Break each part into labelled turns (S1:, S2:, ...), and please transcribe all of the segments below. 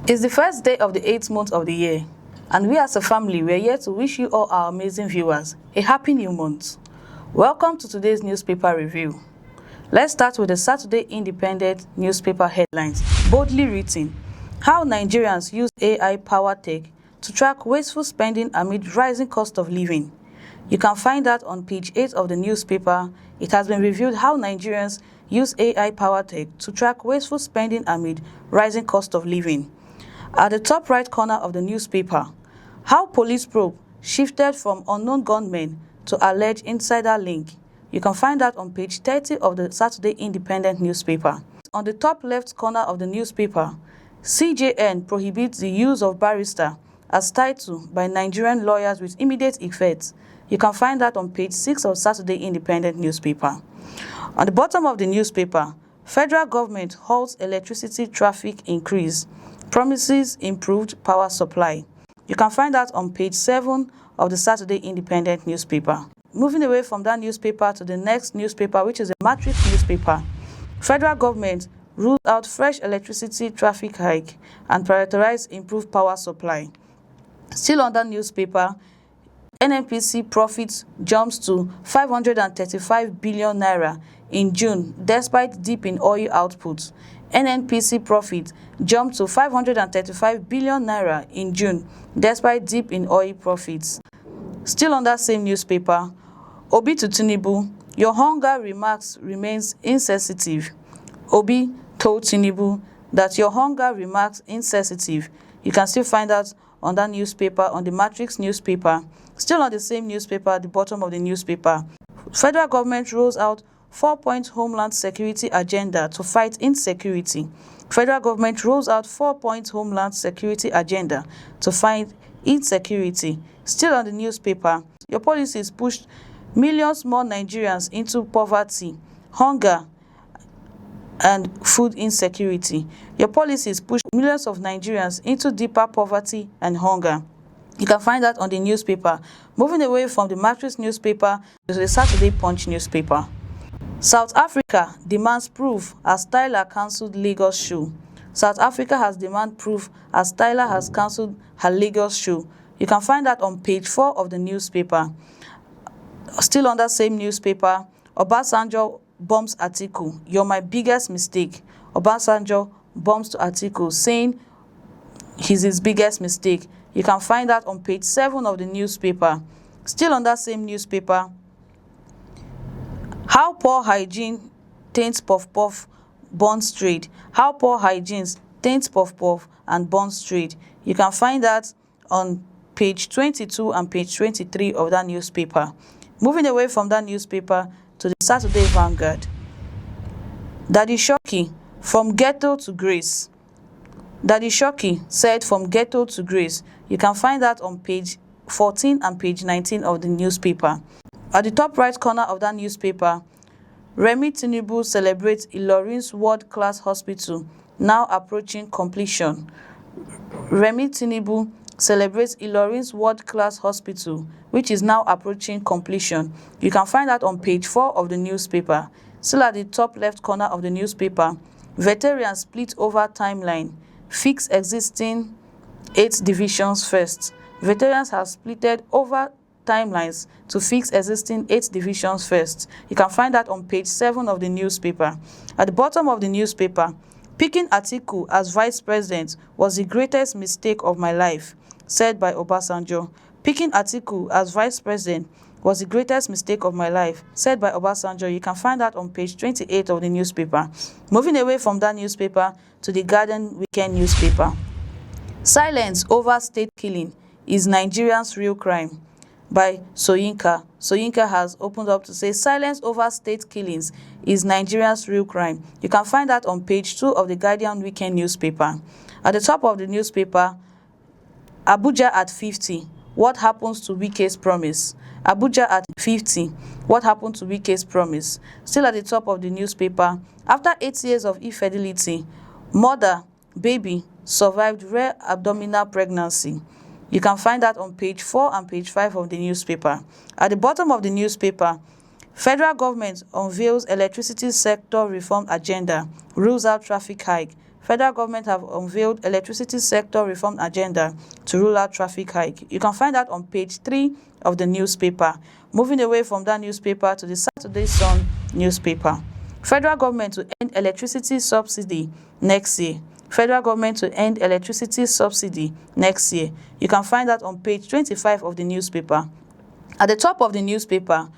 S1: It's the first day of the 8th month of the year, and we as a family were here to wish you all our amazing viewers a happy new month. Welcome to today's newspaper review. Let's start with the Saturday Independent newspaper headlines, boldly written: How Nigerians use AI-powered tech to track wasteful spending amid rising cost of living. You can find that on page 8 of the newspaper. It has been revealed how Nigerians use AI-powered tech to track wasteful spending amid rising cost of living. At the top right corner of the newspaper, how police probe shifted from unknown gunmen to alleged insider link. You can find that on page 30 of the Saturday Independent newspaper. On the top left corner of the newspaper, CJN prohibits the use of barrister as title by Nigerian lawyers with immediate effect. You can find that on page 6 of Saturday Independent newspaper. On the bottom of the newspaper, federal government halts electricity traffic increase, promises improved power supply. You can find that on page 7 of the Saturday Independent newspaper. Moving away from that newspaper to the next newspaper, which is a matrix newspaper, federal government rules out fresh electricity traffic hike and prioritize improved power supply. Still on that newspaper, NNPC profits jumps to 535 billion naira in June despite dip in oil output. NNPC profit jumped to 535 billion naira in June despite dip in oil profits. Still on that same newspaper, Obi to Tinubu, your hunger remarks remains insensitive. Obi told Tinubu that your hunger remarks insensitive. You can still find that on that newspaper, on the Matrix newspaper. Still on the same newspaper, at the bottom of the newspaper, federal government rolls out 4-point Homeland Security agenda to fight insecurity. Federal government rolls out 4-point Homeland Security agenda to fight insecurity. Still on the newspaper, your policies pushed millions more Nigerians into poverty, hunger, and food insecurity. Your policies push millions of Nigerians into deeper poverty and hunger. You can find that on the newspaper. Moving away from the Matrix newspaper to the Saturday Punch newspaper. South Africa demands proof as Tyler cancelled Lagos show. South Africa has demand proof as Tyler has cancelled her Lagos show. You can find that on page 4 of the newspaper. Still on that same newspaper, Obasanjo bombs Atiku. You're my biggest mistake. Obasanjo bombs to Atiku, saying he's his biggest mistake. You can find that on page 7 of the newspaper. Still on that same newspaper, how poor hygiene taints puff-puff, burns trade. How poor hygiene taints puff-puff and burns trade. You can find that on page 22 and page 23 of that newspaper. Moving away from that newspaper to the Saturday Vanguard. Daddy Shoki, from ghetto to grace. Daddy Shoki said from ghetto to grace. You can find that on page 14 and page 19 of the newspaper. At the top right corner of that newspaper, Remi Tinubu celebrates Ilorin's world-class hospital, now approaching completion. Remi Tinubu celebrates Ilorin's world-class hospital, which is now approaching completion. You can find that on page 4 of the newspaper. Still at the top left corner of the newspaper, veterans split over timeline, fix existing 8 divisions first. Veterans have splitted over timelines to fix existing 8 divisions first. You can find that on page 7 of the newspaper. At the bottom of the newspaper, picking Atiku as vice president was the greatest mistake of my life, said by Obasanjo. Picking Atiku as vice president was the greatest mistake of my life, said by Obasanjo. You can find that on page 28 of the newspaper. Moving away from that newspaper to the Guardian Weekend newspaper. Silence over state killing is Nigeria's real crime, by Soyinka. Soyinka has opened up to say silence over state killings is Nigeria's real crime. You can find that on page 2 of the Guardian Weekend newspaper. At the top of the newspaper, Abuja at 50. What happens to Wike's promise? Abuja at 50. What happened to Wike's promise? Still at the top of the newspaper, after 8 years of infidelity, mother, baby survived rare abdominal pregnancy. You can find that on page 4 and page 5 of the newspaper. At the bottom of the newspaper, federal government unveils electricity sector reform agenda, rules out traffic hike. Federal government have unveiled electricity sector reform agenda to rule out traffic hike. You can find that on page 3 of the newspaper. Moving away from that newspaper to the Saturday Sun newspaper. Federal government to end electricity subsidy next year. Federal government to end electricity subsidy next year. You can find that on page 25 of the newspaper. At the top of the newspaper,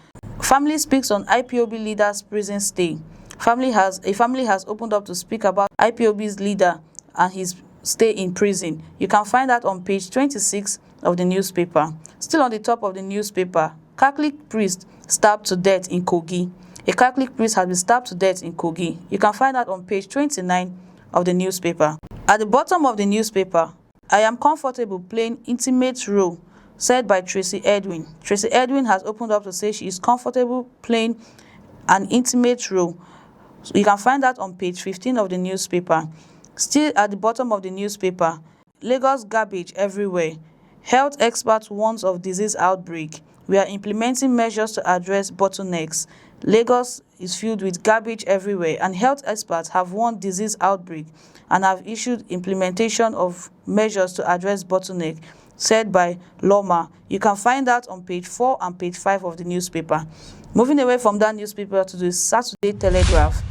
S1: family speaks on IPOB leader's prison stay. A family has opened up to speak about IPOB's leader and his stay in prison. You can find that on page 26 of the newspaper. Still on the top of the newspaper, Catholic priest stabbed to death in Kogi. A Catholic priest has been stabbed to death in Kogi. You can find that on page 29 of the newspaper. At the bottom of the newspaper, I am comfortable playing intimate role, said by Tracy Edwin. Tracy Edwin has opened up to say she is comfortable playing an intimate role. So you can find that on page 15 of the newspaper. Still at the bottom of the newspaper, Lagos garbage everywhere. Health experts warns of disease outbreak. We are implementing measures to address bottlenecks. Lagos is filled with garbage everywhere, and health experts have warned disease outbreak and have issued implementation of measures to address bottleneck, said by Loma. You can find that on page 4 and page 5 of the newspaper. Moving away from that newspaper to the Saturday Telegraph.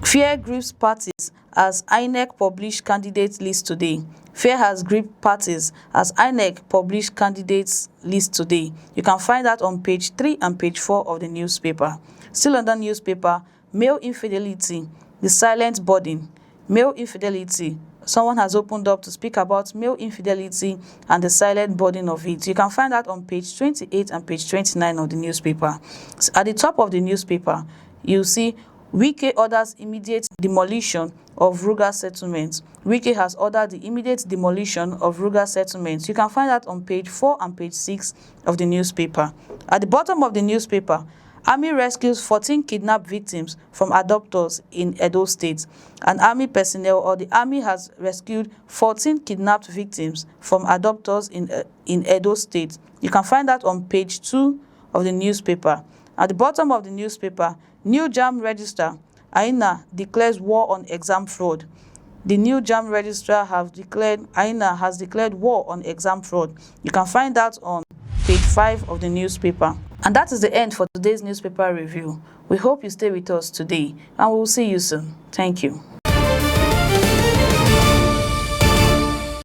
S1: Fear grips parties as INEC published candidate list today. Fear has gripped parties as INEC published candidates list today. You can find that on page 3 and page 4 of the newspaper. Still on that newspaper, male infidelity, the silent burden. Male infidelity. Someone has opened up to speak about male infidelity and the silent burden of it. You can find that on page 28 and page 29 of the newspaper. So at the top of the newspaper, you see Wike orders immediate demolition of Ruga settlements. Wike has ordered the immediate demolition of Ruga settlements. You can find that on page 4 and page 6 of the newspaper. At the bottom of the newspaper, Army rescues 14 kidnapped victims from abductors in Edo State. An army personnel or the army has rescued 14 kidnapped victims from abductors in Edo State. You can find that on page 2 of the newspaper. At the bottom of the newspaper, new JAMB registrar INA declares war on exam fraud. The new JAMB registrar INA has declared war on exam fraud. You can find that on page 5 of the newspaper. And that is the end for today's newspaper review. We hope you stay with us today, and we will see you soon. Thank you.